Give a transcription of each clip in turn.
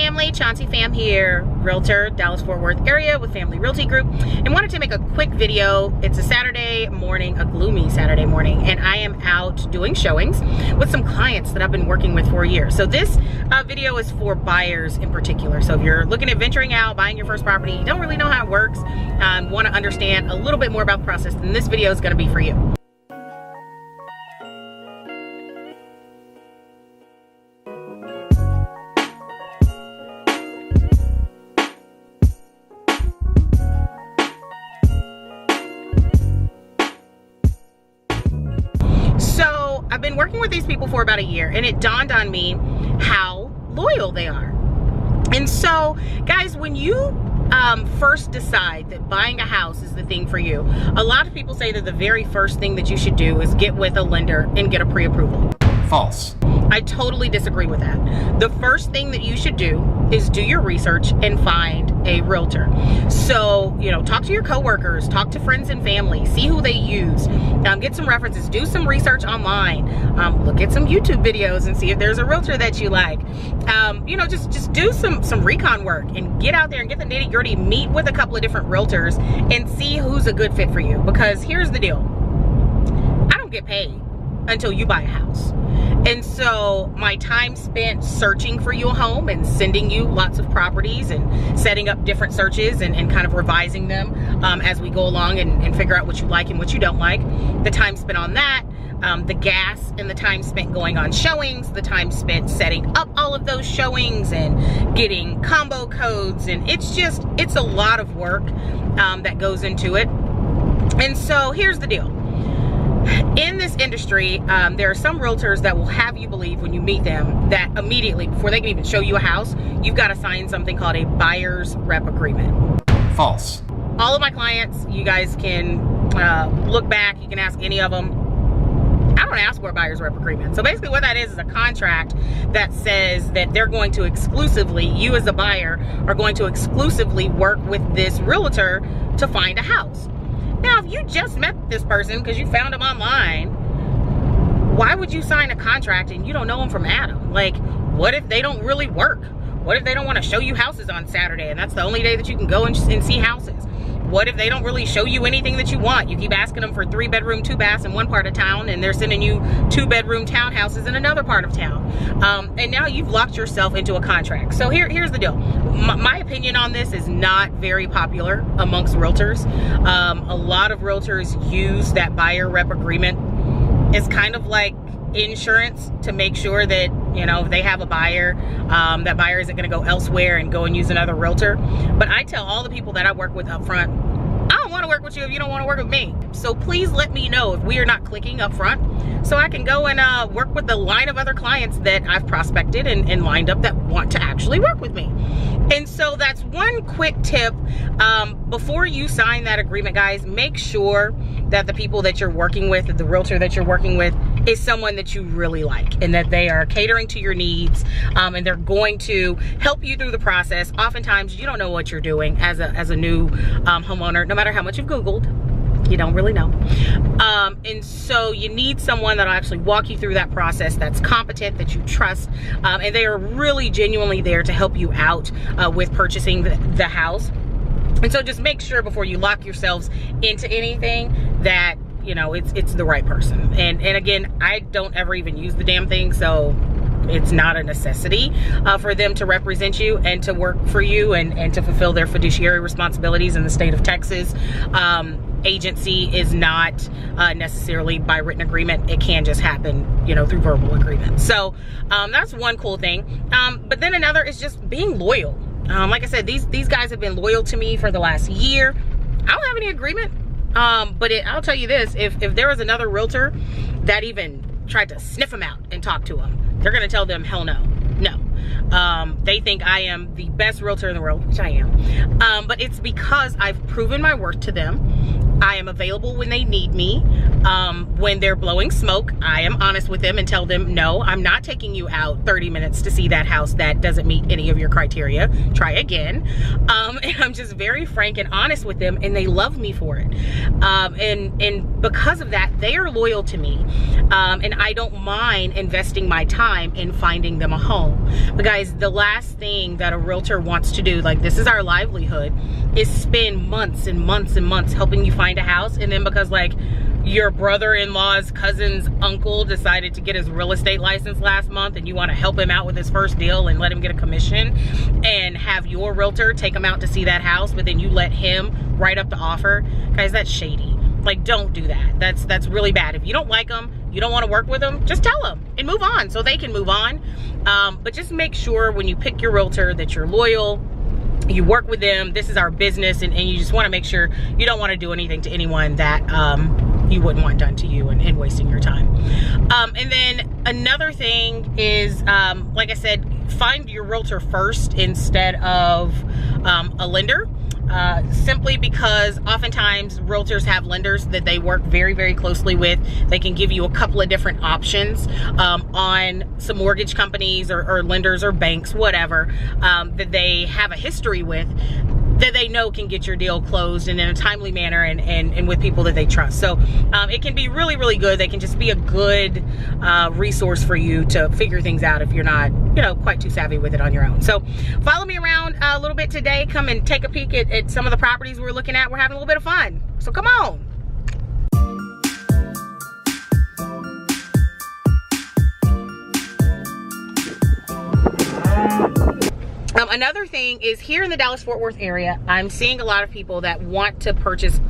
family, Chauncey fam here, Realtor, Dallas-Fort Worth area with Family Realty Group, and wanted to make a quick video. It's a Saturday morning, a gloomy Saturday morning, and I am out doing showings with some clients that I've been working with for a year. So this video is for buyers in particular. So if you're looking at venturing out, buying your first property, you don't really know how it works, want to understand a little bit more about the process, then this video is going to be for you. So I've been working with these people for about a year, and it dawned on me how loyal they are. And so guys, when you first decide that buying a house is the thing for you, a lot of people say that the very first thing that you should do is get with a lender and get a pre-approval. False. I totally disagree with that. The first thing that you should do is do your research and find a realtor. So, you know, talk to your coworkers, talk to friends and family, see who they use, get some references, do some research online, look at some YouTube videos and see if there's a realtor that you like. You know, just do some recon work and get out there and get the nitty gritty, meet with a couple of different realtors and see who's a good fit for you. Because here's the deal, I don't get paid until you buy a house. And so my time spent searching for you a home and sending you lots of properties and setting up different searches and kind of revising them as we go along and figure out what you like and what you don't like. The time spent on that, the gas and the time spent going on showings, the time spent setting up all of those showings and getting combo codes, and it's a lot of work that goes into it. And so here's the deal. In this industry, there are some realtors that will have you believe when you meet them that immediately, before they can even show you a house, you've got to sign something called a buyer's rep agreement. False. All of my clients, you guys can look back, you can ask any of them. I don't ask for a buyer's rep agreement. So basically what that is a contract that says that they're going to exclusively, you as a buyer are going to exclusively work with this realtor to find a house. Now, if you just met this person because you found them online, why would you sign a contract and you don't know them from Adam? Like, what if they don't really work? What if they don't want to show you houses on Saturday and that's the only day that you can go and see houses? What if they don't really show you anything that you want? You keep asking them for 3-bedroom, 2-baths in one part of town, and they're sending you 2-bedroom townhouses in another part of town. And now you've locked yourself into a contract. So here's the deal. My opinion on this is not very popular amongst realtors. A lot of realtors use that buyer rep agreement as kind of like insurance to make sure that, you know, if they have a buyer, that buyer isn't going to go elsewhere and go and use another realtor. But I tell all the people that I work with up front, I don't want to work with you if you don't want to work with me. So please let me know if we are not clicking up front so I can go and work with the line of other clients that I've prospected and lined up that want to actually work with me. And so that's one quick tip. Before you sign that agreement, guys, make sure that the people that you're working with, the realtor that you're working with, is someone that you really like and that they are catering to your needs, and they're going to help you through the process. Oftentimes you don't know what you're doing as a new homeowner, no matter how much you've Googled. You don't really know. And so you need someone that'll actually walk you through that process, that's competent, that you trust, and they are really genuinely there to help you out with purchasing the house. And so just make sure before you lock yourselves into anything that, you know, it's the right person. And again, I don't ever even use the damn thing, so it's not a necessity for them to represent you and to work for you and to fulfill their fiduciary responsibilities in the state of Texas. Agency is not necessarily by written agreement. It can just happen, you know, through verbal agreement. So that's one cool thing. But then another is just being loyal. Like I said, these guys have been loyal to me for the last year. I don't have any agreement, but I'll tell you this, if there was another realtor that even tried to sniff them out and talk to them, they're gonna tell them hell no. They think I am the best realtor in the world, which I am, but it's because I've proven my worth to them. I am available when they need me. When they're blowing smoke, I am honest with them and tell them, no, I'm not taking you out 30 minutes to see that house that doesn't meet any of your criteria. Try again. And I'm just very frank and honest with them, and they love me for it. And because of that, they are loyal to me. And I don't mind investing my time in finding them a home. But guys, the last thing that a realtor wants to do, like, this is our livelihood, is spend months and months and months helping you find a house, and then because like your brother-in-law's cousin's uncle decided to get his real estate license last month and you want to help him out with his first deal and let him get a commission and have your realtor take him out to see that house, but then you let him write up the offer. Guys, that's shady. Like, don't do that. That's really bad. If you don't like them, you don't want to work with them, just tell them and move on so they can move on. But just make sure when you pick your realtor that you're loyal, you work with them. This is our business, and you just want to make sure you don't want to do anything to anyone that you wouldn't want done to you and wasting your time. And then another thing is, like I said, find your realtor first instead of a lender. Simply because oftentimes realtors have lenders that they work very, very closely with. They can give you a couple of different options on some mortgage companies or lenders or banks, whatever, that they have a history with, that they know can get your deal closed and in a timely manner and with people that they trust. So it can be really, really good. They can just be a good resource for you to figure things out if you're not, you know, quite too savvy with it on your own. So follow me around a little bit today. Come and take a peek at some of the properties we're looking at. We're having a little bit of fun. So come on. Another thing is, here in the Dallas-Fort Worth area, I'm seeing a lot of people that want to purchase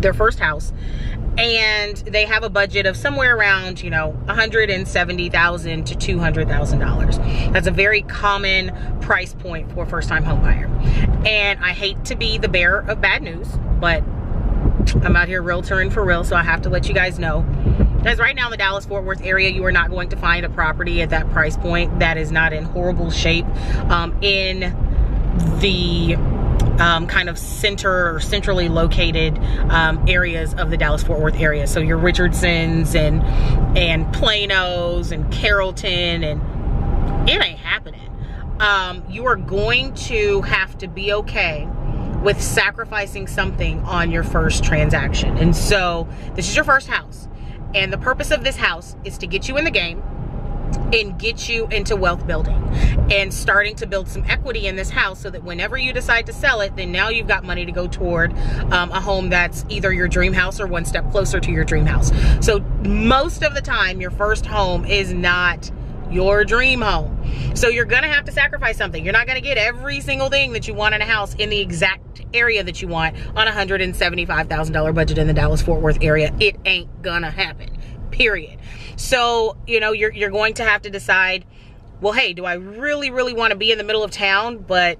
their first house, and they have a budget of somewhere around, you know, $170,000 to $200,000. That's a very common price point for a first-time home buyer. And I hate to be the bearer of bad news, but I'm out here realtoring for real, so I have to let you guys know. Because right now in the Dallas-Fort Worth area, you are not going to find a property at that price point that is not in horrible shape in the kind of centrally located areas of the Dallas-Fort Worth area. So your Richardsons and Planos and Carrollton, and it ain't happening. You are going to have to be okay with sacrificing something on your first transaction. And so this is your first house. And the purpose of this house is to get you in the game and get you into wealth building and starting to build some equity in this house, so that whenever you decide to sell it, then now you've got money to go toward a home that's either your dream house or one step closer to your dream house. So most of the time, your first home is not your dream home. So you're gonna have to sacrifice something. You're not gonna get every single thing that you want in a house in the exact area that you want on a $175,000 budget in the Dallas-Fort Worth area. It ain't gonna happen, period. So, you know, you're going to have to decide, well, hey, do I really, really want to be in the middle of town, but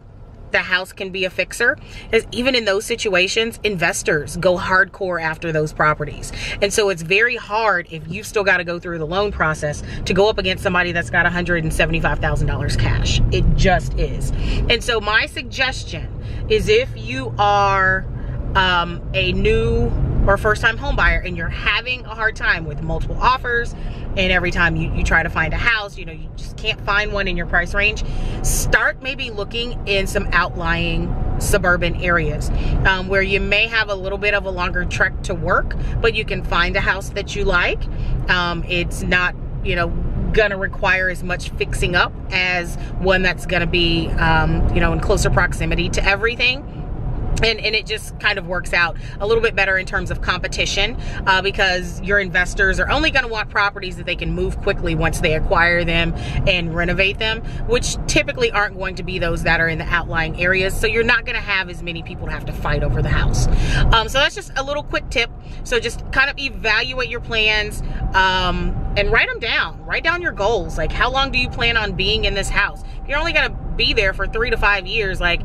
the house can be a fixer? Because even in those situations, investors go hardcore after those properties. And so it's very hard if you've still got to go through the loan process to go up against somebody that's got $175,000 cash. It just is. And so my suggestion is, if you are a new or first-time home buyer and you're having a hard time with multiple offers, and every time you try to find a house, you know, you just can't find one in your price range, start maybe looking in some outlying suburban areas where you may have a little bit of a longer trek to work, but you can find a house that you like. It's not, you know, gonna require as much fixing up as one that's gonna be, you know, in closer proximity to everything. And it just kind of works out a little bit better in terms of competition, because your investors are only going to want properties that they can move quickly once they acquire them and renovate them, which typically aren't going to be those that are in the outlying areas. So you're not going to have as many people to have to fight over the house. So that's just a little quick tip. So just kind of evaluate your plans and write them down. Write down your goals. Like, how long do you plan on being in this house? If you're only going to be there for 3 to 5 years, like,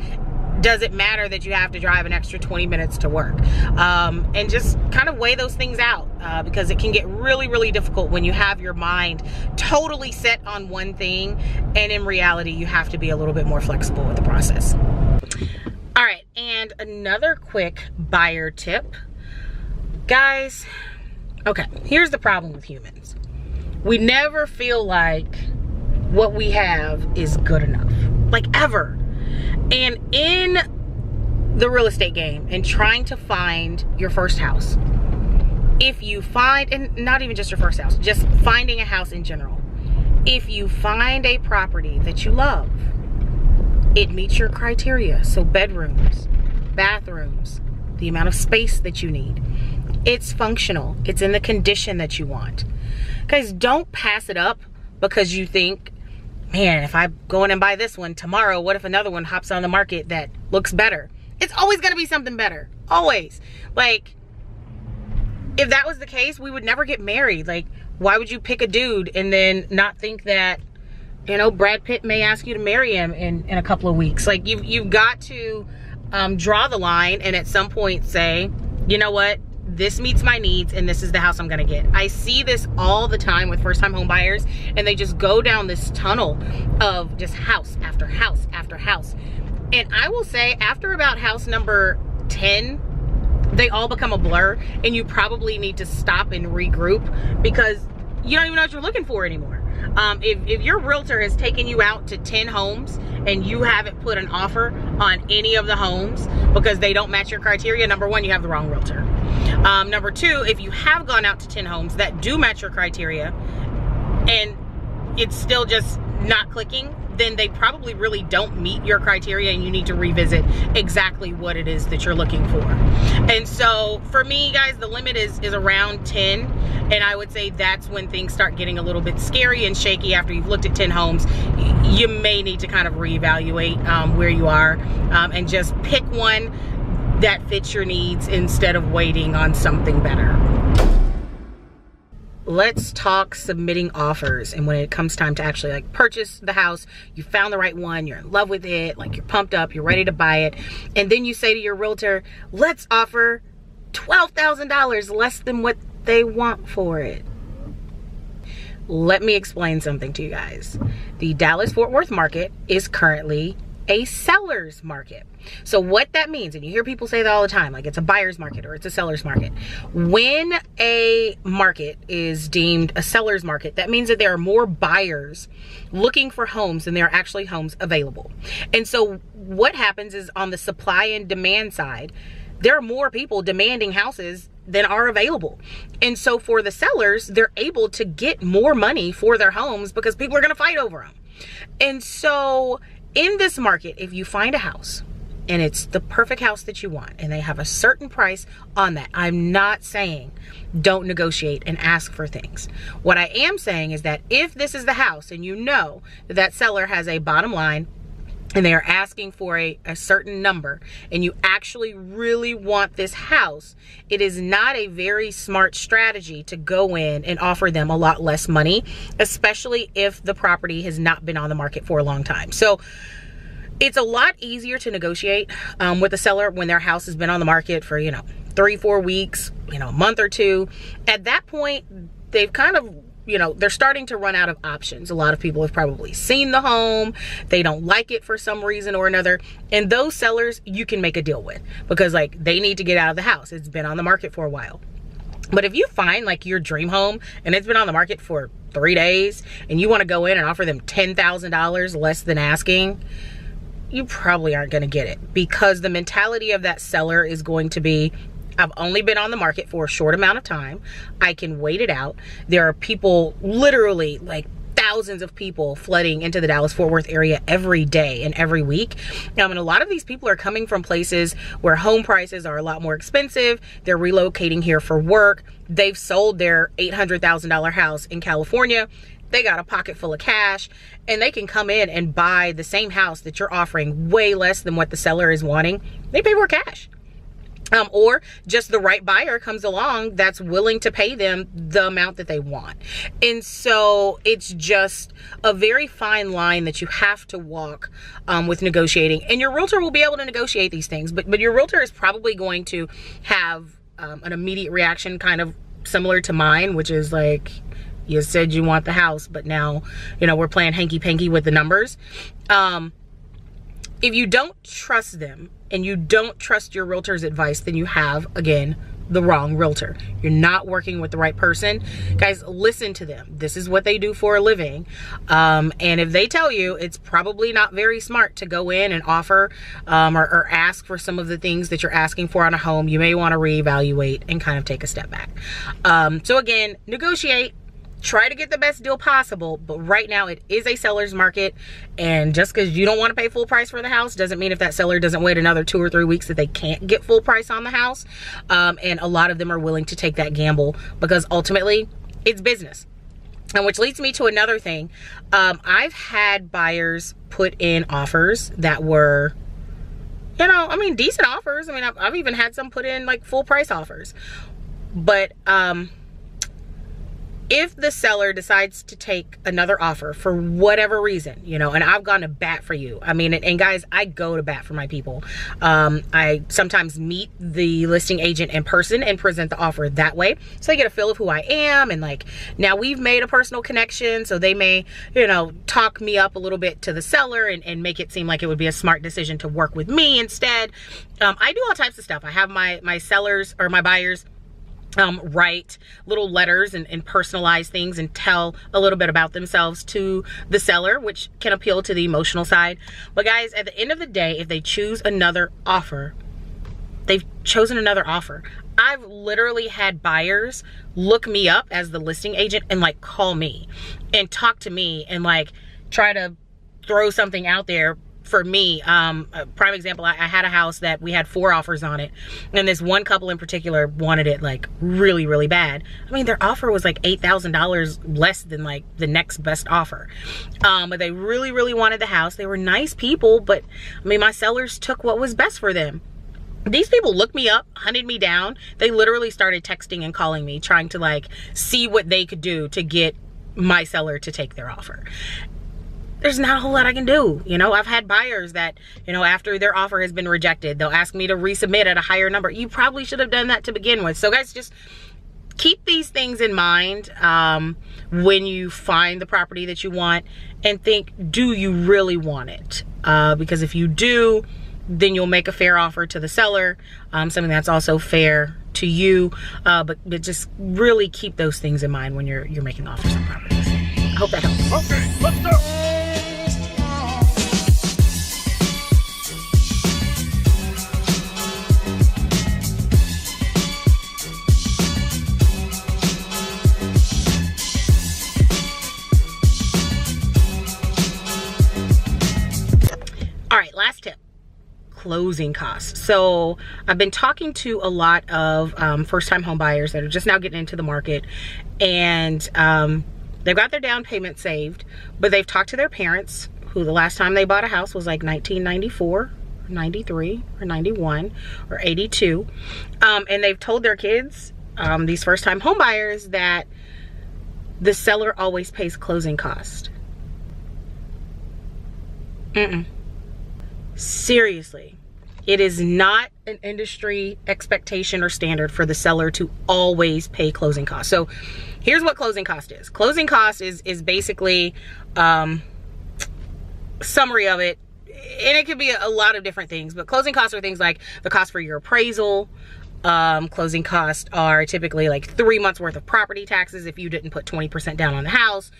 does it matter that you have to drive an extra 20 minutes to work? And just kind of weigh those things out, because it can get really, really difficult when you have your mind totally set on one thing, and in reality, you have to be a little bit more flexible with the process. All right, and another quick buyer tip. Guys, okay, here's the problem with humans. We never feel like what we have is good enough, like ever. And in the real estate game and trying to find your first house, if you find, and not even just your first house, just finding a house in general, if you find a property that you love, it meets your criteria, so bedrooms, bathrooms, the amount of space that you need, it's functional, it's in the condition that you want. Guys, don't pass it up because you think, man, if I go in and buy this one tomorrow, what if another one hops on the market that looks better? It's always gonna be something better, always. Like, if that was the case, we would never get married. Like, why would you pick a dude and then not think that, you know, Brad Pitt may ask you to marry him in a couple of weeks? Like, you've got to draw the line and at some point say, you know what, this meets my needs and this is the house I'm gonna get. I see this all the time with first-time home buyers, and they just go down this tunnel of just house after house after house. And I will say, after about house number 10, they all become a blur, and you probably need to stop and regroup because you don't even know what you're looking for anymore. If your realtor has taken you out to 10 homes and you haven't put an offer on any of the homes because they don't match your criteria, number one, you have the wrong realtor. Number two, if you have gone out to 10 homes that do match your criteria and it's still just not clicking, then they probably really don't meet your criteria and you need to revisit exactly what it is that you're looking for. And so for me, guys, the limit is around 10. And I would say that's when things start getting a little bit scary and shaky. After you've looked at 10 homes, you may need to kind of reevaluate where you are and just pick one that fits your needs instead of waiting on something better. Let's talk submitting offers. And when it comes time to actually like purchase the house, you found the right one, you're in love with it, like you're pumped up, you're ready to buy it. And then you say to your realtor, let's offer $12,000 less than what they want for it. Let me explain something to you guys. The Dallas-Fort Worth market is currently a seller's market. So what that means, and you hear people say that all the time, like it's a buyer's market or it's a seller's market. When a market is deemed a seller's market, that means that there are more buyers looking for homes than there are actually homes available. And so what happens is, on the supply and demand side, there are more people demanding houses than are available. And so for the sellers, they're able to get more money for their homes because people are going to fight over them. And so in this market, if you find a house and it's the perfect house that you want and they have a certain price on that, I'm not saying don't negotiate and ask for things. What I am saying is that if this is the house and you know that that seller has a bottom line and they are asking for a certain number and you actually really want this house, it is not a very smart strategy to go in and offer them a lot less money, especially if the property has not been on the market for a long time. So it's a lot easier to negotiate with a seller when their house has been on the market for, 3-4 weeks, a month or two. At that point, they've kind of, they're starting to run out of options. A lot of people have probably seen the home. They don't like it for some reason or another. And those sellers you can make a deal with because they need to get out of the house. It's been on the market for a while. But if you find your dream home and it's been on the market for 3 days and you want to go in and offer them $10,000 less than asking, you probably aren't going to get it, because the mentality of that seller is going to be, I've only been on the market for a short amount of time. I can wait it out. There are people, literally thousands of people flooding into the Dallas-Fort Worth area every day and every week. And a lot of these people are coming from places where home prices are a lot more expensive. They're relocating here for work. They've sold their $800,000 house in California. They got a pocket full of cash and they can come in and buy the same house that you're offering way less than what the seller is wanting. They pay for cash. Or just the right buyer comes along that's willing to pay them the amount that they want. And so it's just a very fine line that you have to walk with negotiating. And your realtor will be able to negotiate these things, but your realtor is probably going to have an immediate reaction kind of similar to mine, which is you said you want the house, but now, we're playing hanky-panky with the numbers. If you don't trust them and you don't trust your realtor's advice, then you have, again, the wrong realtor. You're not working with the right person. Guys, listen to them. This is what they do for a living. And if they tell you, it's probably not very smart to go in and offer or ask for some of the things that you're asking for on a home. You may want to reevaluate and kind of take a step back. So again, negotiate. Try to get the best deal possible, but right now it is a seller's market, and just because you don't want to pay full price for the house doesn't mean if that seller doesn't wait another 2 or 3 weeks that they can't get full price on the house. And a lot of them are willing to take that gamble because ultimately it's business. And which leads me to another thing. I've had buyers put in offers that were, you know, I mean, decent offers. I mean, I've even had some put in like full price offers, but if the seller decides to take another offer for whatever reason, you know, and I've gone to bat for you. I mean, and guys, I go to bat for my people. I sometimes meet the listing agent in person and present the offer that way. So they get a feel of who I am. And like, now we've made a personal connection. So they may, you know, talk me up a little bit to the seller and make it seem like it would be a smart decision to work with me instead. I do all types of stuff. I have my sellers or my buyers write little letters and personalize things and tell a little bit about themselves to the seller, which can appeal to the emotional side. But guys, at the end of the day, if they choose another offer, they've chosen another offer. I've literally had buyers look me up as the listing agent and like call me and talk to me and like try to throw something out there for me. A prime example, I had a house that we had 4 offers on it, and this one couple in particular wanted it like really, really bad. I mean, their offer was like $8,000 less than like the next best offer. But they really, really wanted the house. They were nice people, but I mean, my sellers took what was best for them. These people looked me up, hunted me down. They literally started texting and calling me, trying to like see what they could do to get my seller to take their offer. There's not a whole lot I can do. You know, I've had buyers that, you know, after their offer has been rejected, they'll ask me to resubmit at a higher number. You probably should have done that to begin with. So guys, just keep these things in mind when you find the property that you want, and think, do you really want it? Because if you do, then you'll make a fair offer to the seller, something that's also fair to you. But just really keep those things in mind when you're making offers on properties. I hope that helps. Okay, let's go. All right, last tip, closing costs. So I've been talking to a lot of first-time home buyers that are just now getting into the market, and they've got their down payment saved, but they've talked to their parents, who the last time they bought a house was like 1994, or 93, or 91, or 82. And they've told their kids, these first-time home buyers, that the seller always pays closing cost. Seriously, it is not an industry expectation or standard for the seller to always pay closing costs. So here's what closing cost is. Closing cost is basically summary of it, and it could be a lot of different things, but closing costs are things like the cost for your appraisal. Closing costs are typically like 3 months worth of property taxes if you didn't put 20% down on the house,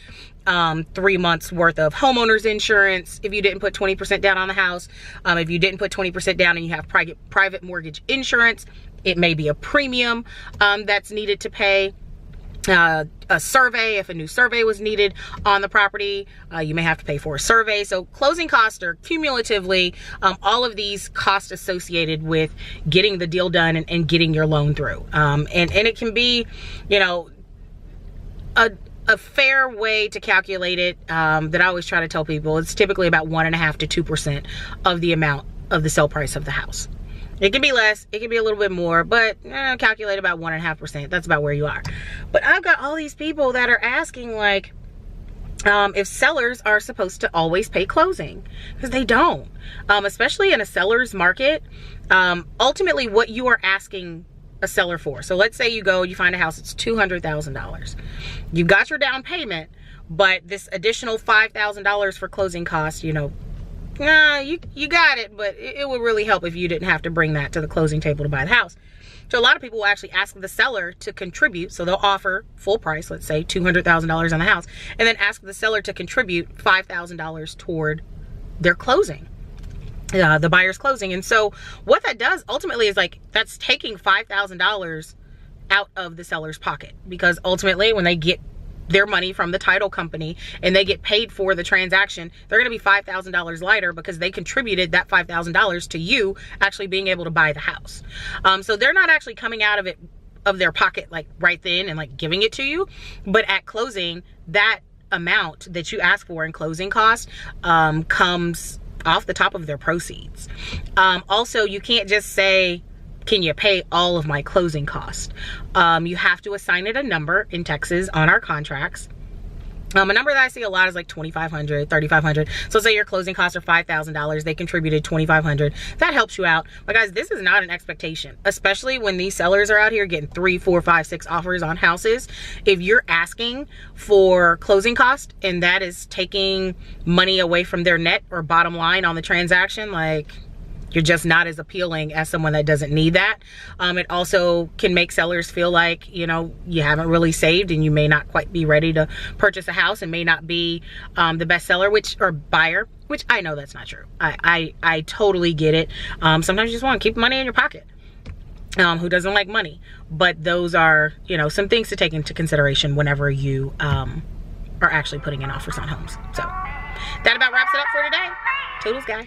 3 months worth of homeowner's insurance if you didn't put 20% down on the house. If you didn't put 20% down and you have private mortgage insurance, it may be a premium that's needed to pay. A survey, if a new survey was needed on the property, you may have to pay for a survey. So closing costs are cumulatively all of these costs associated with getting the deal done and getting your loan through. And it can be, you know, a fair way to calculate it that I always try to tell people. It's typically about 1.5% to 2% of the amount of the sale price of the house. It can be less, it can be a little bit more, but calculate about 1.5%. That's about where you are. But I've got all these people that are asking, like, if sellers are supposed to always pay closing, because they don't. Especially in a seller's market, ultimately what you are asking a seller for. So let's say you find a house, it's $200,000. You got your down payment, but this additional $5,000 for closing costs, you know, nah, you got it, but it would really help if you didn't have to bring that to the closing table to buy the house. So a lot of people will actually ask the seller to contribute. So they'll offer full price, let's say $200,000 on the house, and then ask the seller to contribute $5,000 toward their closing, the buyer's closing. And so what that does ultimately is, like, that's taking $5,000 out of the seller's pocket, because ultimately when they get their money from the title company and they get paid for the transaction, they're going to be $5,000 lighter because they contributed that $5,000 to you actually being able to buy the house. So they're not actually coming out of their pocket like right then and like giving it to you, but at closing, that amount that you ask for in closing costs comes off the top of their proceeds. Also, you can't just say, can you pay all of my closing costs? You have to assign it a number in Texas on our contracts. A number that I see a lot is like $2,500, $3,500. So say your closing costs are $5,000. They contributed $2,500. That helps you out. But guys, this is not an expectation, especially when these sellers are out here getting 3, 4, 5, 6 offers on houses. If you're asking for closing cost and that is taking money away from their net or bottom line on the transaction, like, you're just not as appealing as someone that doesn't need that. It also can make sellers feel like, you know, you haven't really saved and you may not quite be ready to purchase a house and may not be the best seller, or buyer, which I know that's not true. I totally get it. Sometimes you just want to keep money in your pocket. Who doesn't like money? But those are, you know, some things to take into consideration whenever you are actually putting in offers on homes. So that about wraps it up for today. Toodles, guys.